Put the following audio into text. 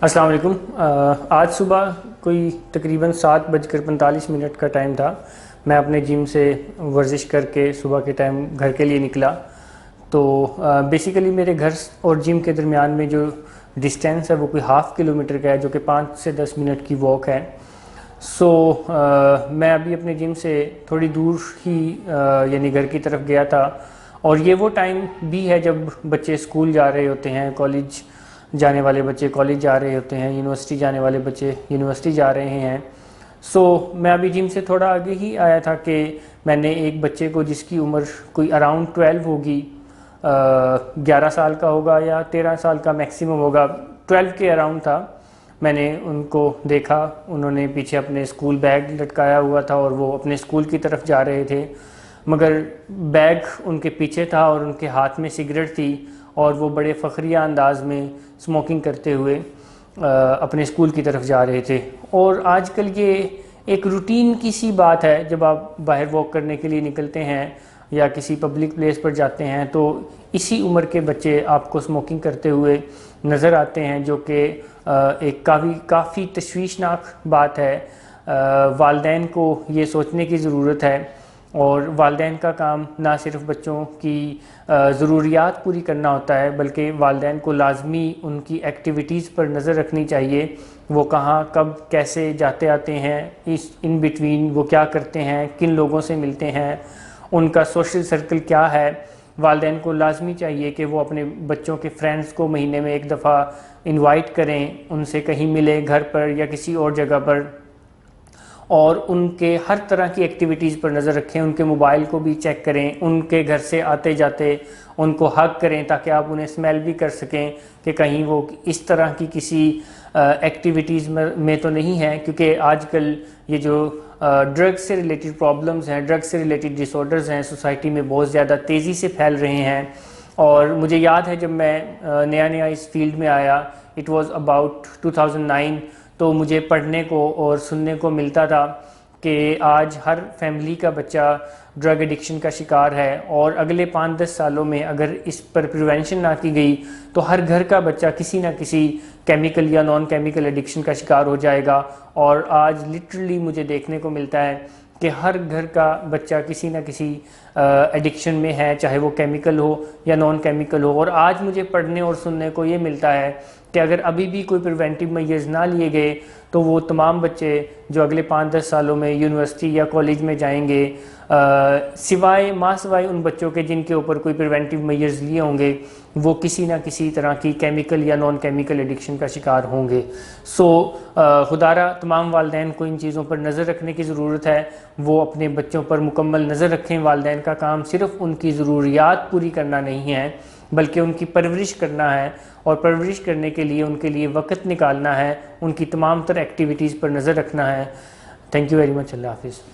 अस्सलाम वालेकुम। आज सुबह कोई तकरीबन 7:45 का टाइम था। मैं अपने जिम से वर्जिश करके सुबह के टाइम घर के लिए निकला। तो बेसिकली मेरे घर और जिम के दरमियान में जो डिस्टेंस है वो कोई हाफ़ किलोमीटर का है, जो कि 5 से 10 मिनट की वॉक है। मैं अभी अपने जिम से थोड़ी दूर ही यानी घर की तरफ गया था। और ये वो टाइम भी है जब बच्चे स्कूल जा रहे होते हैं, कॉलेज जाने वाले बच्चे कॉलेज जा रहे होते हैं, यूनिवर्सिटी जाने वाले बच्चे यूनिवर्सिटी जा रहे हैं। मैं अभी जिम से थोड़ा आगे ही आया था कि मैंने एक बच्चे को, जिसकी उम्र कोई अराउंड 12 होगी, 11 साल का होगा या 13 साल का मैक्सिमम होगा, 12 के अराउंड था, मैंने उनको देखा। उन्होंने पीछे अपने स्कूल बैग लटकाया हुआ था और वो अपने स्कूल की तरफ जा रहे थे, मगर बैग उनके पीछे था और उनके हाथ में सिगरेट थी और वो बड़े फ़खरिया अंदाज में स्मोकिंग करते हुए अपने स्कूल की तरफ जा रहे थे। और आजकल ये एक रूटीन की सी बात है, जब आप बाहर वॉक करने के लिए निकलते हैं या किसी पब्लिक प्लेस पर जाते हैं तो इसी उम्र के बच्चे आपको स्मोकिंग करते हुए नज़र आते हैं, जो कि एक काफ़ी तशवीशनाक बात है। वालिदैन को ये सोचने की ज़रूरत है, और वालिदैन का काम ना सिर्फ बच्चों की ज़रूरियात पूरी करना होता है, बल्कि वालिदैन को लाजमी उनकी एक्टिविटीज़ पर नज़र रखनी चाहिए। वो कहाँ कब कैसे जाते आते हैं, इस इन बिटवीन वो क्या करते हैं, किन लोगों से मिलते हैं, उनका सोशल सर्कल क्या है। वालिदैन को लाजमी चाहिए कि वो अपने बच्चों के फ्रेंड्स को महीने में एक दफ़ा इनवाइट करें, उनसे कहीं मिले, घर पर या किसी और जगह पर, और उनके हर तरह की एक्टिविटीज़ पर नज़र रखें। उनके मोबाइल को भी चेक करें, उनके घर से आते जाते उनको हग करें, ताकि आप उन्हें स्मेल भी कर सकें कि कहीं वो इस तरह की किसी एक्टिविटीज़ में तो नहीं है। क्योंकि आजकल ये जो ड्रग्स से रिलेटेड प्रॉब्लम्स हैं, ड्रग्स से रिलेटेड डिसऑर्डर्स हैं, सोसाइटी में बहुत ज़्यादा तेज़ी से फैल रहे हैं। और मुझे याद है जब मैं नया नया इस फील्ड में आया, इट वाज़ अबाउट 2009, तो मुझे पढ़ने को और सुनने को मिलता था कि आज हर फैमिली का बच्चा ड्रग एडिक्शन का शिकार है, और अगले 5-10 सालों में अगर इस पर प्रिवेंशन ना की गई तो हर घर का बच्चा किसी ना किसी केमिकल या नॉन केमिकल एडिक्शन का शिकार हो जाएगा। और आज लिटरली मुझे देखने को मिलता है कि हर घर का बच्चा किसी ना किसी एडिक्शन में है, चाहे वो केमिकल हो या नॉन केमिकल हो। और आज मुझे पढ़ने और सुनने को ये मिलता है कि अगर अभी भी कोई प्रिवेंटिव मेजर्स ना लिए गए तो वो तमाम बच्चे जो अगले 5-10 सालों में यूनिवर्सिटी या कॉलेज में जाएंगे, सिवाय उन बच्चों के जिनके ऊपर कोई प्रिवेंटिव मेजर्स लिए होंगे, वो किसी ना किसी तरह की केमिकल या नॉन केमिकल एडिक्शन का शिकार होंगे। खुदारा तमाम वालिदैन को इन चीज़ों पर नज़र रखने की ज़रूरत है। वो अपने बच्चों पर मुकम्मल नज़र रखें। वालिदैन का काम सिर्फ उनकी ज़रूरियात पूरी करना नहीं है, बल्कि उनकी परवरिश करना है, और परवरिश करने के लिए उनके लिए वक़्त निकालना है, उनकी तमाम तर एक्टिविटीज़ पर नज़र रखना है। Thank you very much. अल्लाह हाफ़िज़।